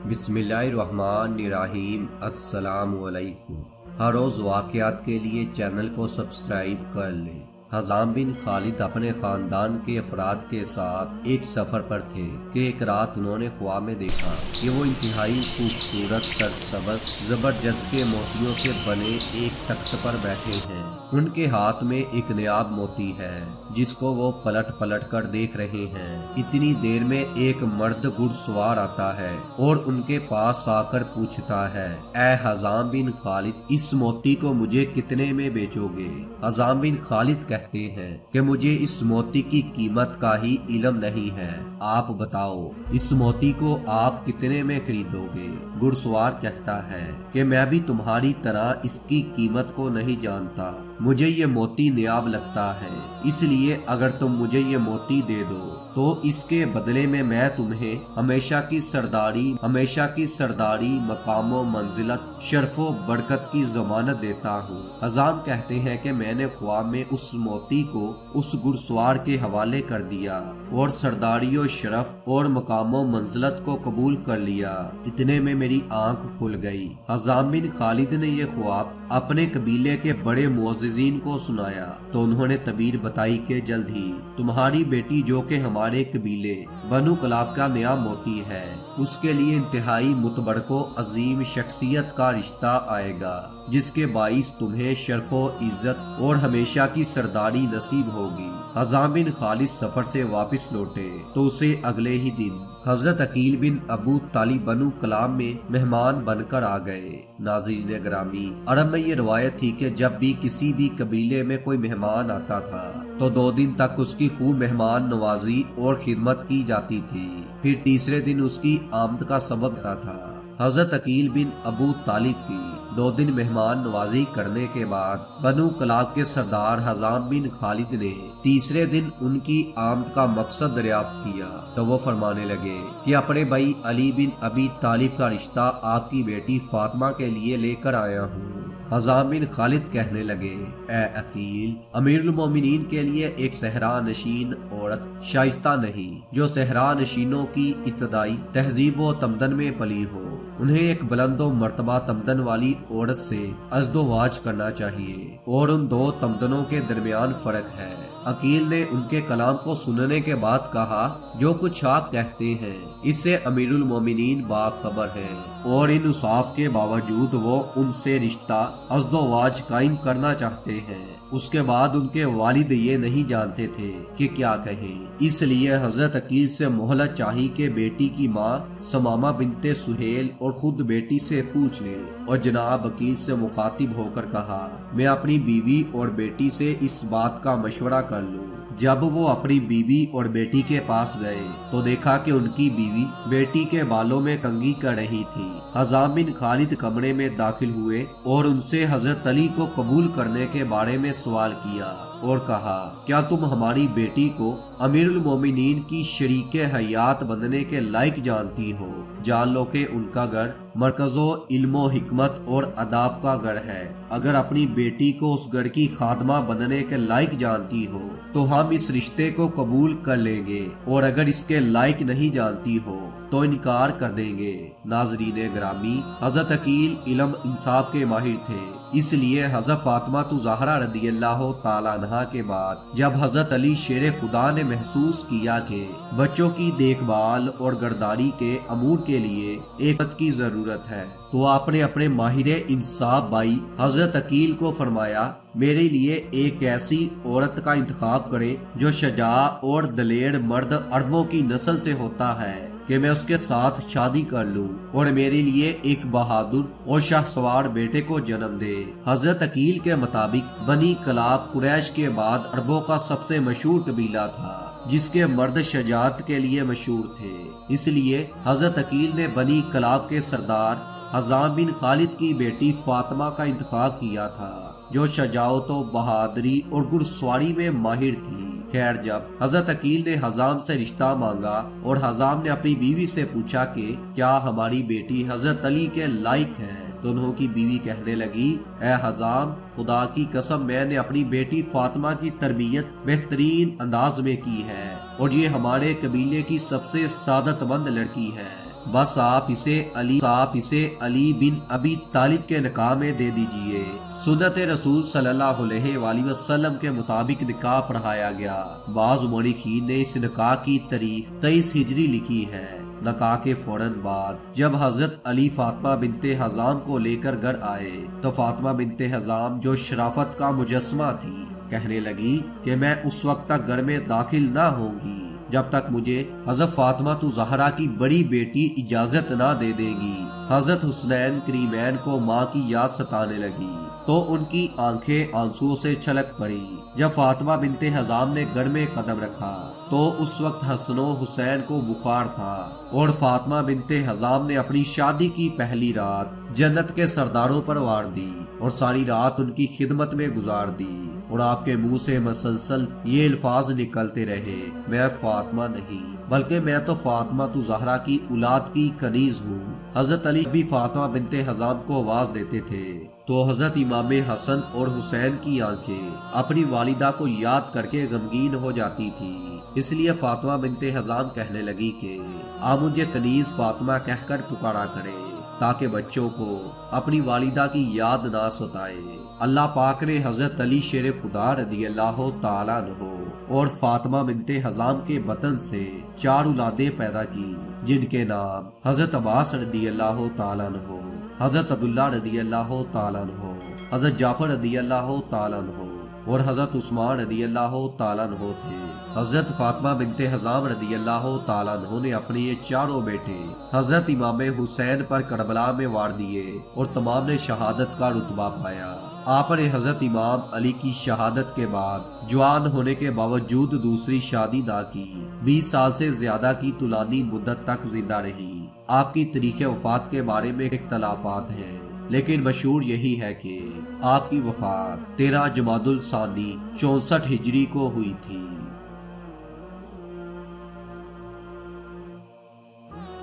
बिस्मिल्लाहिर्रहमानिर्रहीम। अस्सलाम वालेकुम। हर रोज़ वाक़यात के लिए चैनल को सब्सक्राइब कर लें। हज़ाम बिन खालिद अपने ख़ानदान के अफराद के साथ एक सफ़र पर थे कि एक रात उन्होंने ख्वाब में देखा कि वो इंतहाई खूबसूरत सरसब्ज़ ज़बरदस्त के मोतियों से बने एक तख्त पर बैठे हैं। उनके हाथ में एक नायाब मोती है जिसको वो पलट पलट कर देख रहे हैं। इतनी देर में एक मर्द घुड़सवार आता है और उनके पास आकर पूछता है, ऐ हज़ाम बिन खालिद, इस मोती को मुझे कितने में बेचोगे? हज़ाम बिन खालिद कहते हैं कि मुझे इस मोती की कीमत का ही इल्म नहीं है, आप बताओ इस मोती को आप कितने में खरीदोगे? घुड़सवार कहता है कि मैं भी तुम्हारी तरह इसकी कीमत को नहीं जानता, मुझे ये मोती नायाब लगता है, इसलिए अगर तुम मुझे ये मोती दे दो तो इसके बदले में मैं तुम्हें हमेशा की सरदारी, मकामो मंजिलत, शर्फो बरकत की जमानत देता हूँ। हज़ाम कहते हैं कि मैंने ख्वाब में उस मोती को उस घुड़सवार के हवाले कर दिया और सरदारी, शरफ और मकामो मंजिलत को कबूल कर लिया। इतने में मेरी आंख खुल गई। हज़ाम बिन खालिद ने यह ख्वाब अपने कबीले के बड़े मुअज़्ज़िज़ीन को सुनाया तो उन्होंने तबीर बताई कि जल्द ही तुम्हारी बेटी जो कि हमारे कबीले बनु कलाब का नया मोती है, उसके लिए इंतहाई मुतबरको अजीम शख्सियत का रिश्ता आएगा जिसके बाइस तुम्हें शर्फो इज्जत और हमेशा की सरदारी नसीब होगी। हज़ाम बिन खालिद सफर से वापस लौटे तो उसे अगले ही दिन हजरत अकील बिन अबू तालिब बनु कलाम में मेहमान बनकर आ गए। नाज़रीन ग्रामी, अरब में ये रवायत थी कि जब भी किसी भी कबीले में कोई मेहमान आता था तो 2 दिन तक उसकी खूब मेहमान नवाजी और खिदमत की जाती थी। फिर तीसरे दिन उसकी आमद का सबब क्या था? हजरत अकील बिन अबू तालिब की 2 दिन मेहमान नवाजी करने के बाद बनु कलाब के सरदार हज़ाम बिन खालिद ने तीसरे दिन उनकी आमद का मकसद दरियाफ्त किया तो वो फरमाने लगे कि अपने भाई अली बिन अबी तालिब का रिश्ता आपकी बेटी फातिमा के लिए लेकर आया हूँ। हज़ाम बिन खालिद कहने लगे, ए अकील, अमीरुल मोमिनीन के लिए एक सहरा नशीन औरत शाइस्ता नहीं जो सहरा नशीनों की इब्तदाई तहजीब व तमदन में पली हो। उन्हें एक बुलंदो मर्तबा तमदन वाली औरत से अज़दोवाज करना चाहिए और उन 2 तमदनों के दरमियान फर्क है। अकील ने उनके कलाम को सुनने के बाद कहा, जो कुछ आप कहते हैं इससे अमीरुल मोमिनीन बाखबर हैं और इन इंसाफ के बावजूद वो उनसे रिश्ता अज़दोवाज कायम करना चाहते हैं। उसके बाद उनके वालिद ये नहीं जानते थे कि क्या कहें, इसलिए हजरत अकील से मोहलत चाही कि बेटी की माँ समामा बिनते सुहेल और खुद बेटी से पूछ ले। और जनाब अकील से मुखातिब होकर कहा, मैं अपनी बीवी और बेटी से इस बात का मशवरा कर लूँ। जब वो अपनी बीवी और बेटी के पास गए तो देखा कि उनकी बीवी बेटी के बालों में कंघी कर रही थी। हज़ाम बिन खालिद कमरे में दाखिल हुए और उनसे हजरत अली को कबूल करने के बारे में सवाल किया और कहा, क्या तुम हमारी बेटी को अमीरुल मोमिनीन की शरीके हयात बनने के लायक जानती हो? जान लो कि उनका घर मरकज़ो इल्मो हिकमत और अदाब का घर है। अगर अपनी बेटी को उस घर की खादमा बनने के लायक जानती हो तो हम इस रिश्ते को कबूल कर लेंगे और अगर इसके लायक नहीं जानती हो तो इनकार कर देंगे। नाज़रीन ग्रामी, हजरत अकील इल्म इंसाफ के माहिर थे, इसलिए हजरत फातिमा ज़हरा रदियल्लाहु ताला अन्हा के बाद जब हजरत अली शेर खुदा ने महसूस किया कि बच्चों की देखभाल और गर्दारी के अमूर के लिए एक की जरूरत है तो आपने अपने माहिर इंसाफ भाई हजरत अकील को फरमाया, मेरे लिए एक ऐसी औरत का इंतखाब करें जो शजा और दलेर मर्द अरबों की नस्ल से होता है कि मैं उसके साथ शादी कर लूं और मेरे लिए एक बहादुर और शाहसवार बेटे को जन्म दे। हजरत अकील के मुताबिक बनी कलाब कुरैश के बाद अरबों का सबसे मशहूर कबीला था जिसके मर्द शजात के लिए मशहूर थे। इसलिए हजरत अकील ने बनी कलाब के सरदार हज़ाम बिन खालिद की बेटी फातिमा का इंतखाब किया था जो शजाअत, बहादुरी और घुड़सवारी में माहिर थी। खैर, जब हजरत अकील ने हज़ाम से रिश्ता मांगा और हज़ाम ने अपनी बीवी से पूछा कि क्या हमारी बेटी हजरत अली के लायक है, तो उन्हों की बीवी कहने लगी, ए हज़ाम, खुदा की कसम मैंने अपनी बेटी फातिमा की तरबियत बेहतरीन अंदाज में की है और ये हमारे कबीले की सबसे सादतमंद लड़की है। بس آپ اسے علی بن ابی طالب کے نکاح میں دے دیجئے۔ سنت رسول صلی اللہ علیہ وآلہ وسلم کے مطابق نکاح پڑھایا گیا۔ بعض مورخین نے اس نکاح کی تاریخ 23 ہجری لکھی ہے۔ نکاح کے فوراً بعد جب حضرت علی فاطمہ بنت حزام کو لے کر گھر آئے تو فاطمہ بنت حزام جو شرافت کا مجسمہ تھی کہنے لگی کہ میں اس وقت تک گھر میں داخل نہ ہوں گی جب تک مجھے حضرت فاطمہ زہرا کی بڑی بیٹی اجازت نہ دے دے گی۔ حضرت حسنین کریمین کو ماں کی یاد ستانے لگی تو ان کی آنکھیں آنسوؤں سے چھلک پڑی۔ جب فاطمہ بنت حزام نے گھر میں قدم رکھا تو اس وقت حسن و حسین کو بخار تھا اور فاطمہ بنت حزام نے اپنی شادی کی پہلی رات جنت کے سرداروں پر وار دی اور ساری رات ان کی خدمت میں گزار دی، اور آپ کے منہ سے مسلسل یہ الفاظ نکلتے رہے، میں فاطمہ نہیں بلکہ میں تو فاطمہ زہرا کی اولاد کی کنیز ہوں۔ حضرت علی بھی فاطمہ بنت حزام کو آواز دیتے تھے تو حضرت امام حسن اور حسین کی آنکھیں اپنی والدہ کو یاد کر کے غمگین ہو جاتی تھی۔ اس لیے فاطمہ بنت حزام کہنے لگی کہ آپ مجھے کنیز فاطمہ کہہ کر پکارا کریں تاکہ بچوں کو اپنی والدہ کی یاد نہ ستائے۔ اللہ پاک نے حضرت علی شیر خدا رضی اللہ تعالیٰ عنہ اور فاطمہ بنت حزام کے بطن سے 4 اولادیں پیدا کی جن کے نام حضرت عباس رضی اللہ تعالیٰ عنہ، حضرت عبداللہ رضی اللہ تعالیٰ عنہ، حضرت جعفر رضی اللہ تعالیٰ عنہ اور حضرت عثمان رضی اللہ تعالیٰ عنہ تھے۔ حضرت فاطمہ بنت حزام رضی اللہ تعالیٰ عنہ نے اپنے یہ 4 بیٹے حضرت امام حسین پر کربلا میں وار دیے اور تمام نے شہادت کا رتبہ پایا۔ آپ نے حضرت امام علی کی شہادت کے بعد جوان ہونے کے باوجود دوسری شادی نہ کی، 20 سال سے زیادہ کی طولانی مدت تک زندہ رہی۔ آپ کی تاریخ وفات کے بارے میں اختلافات ہیں، لیکن مشہور یہی ہے کہ آپ کی وفات 13 جمادی الثانی 64 ہجری کو ہوئی تھی۔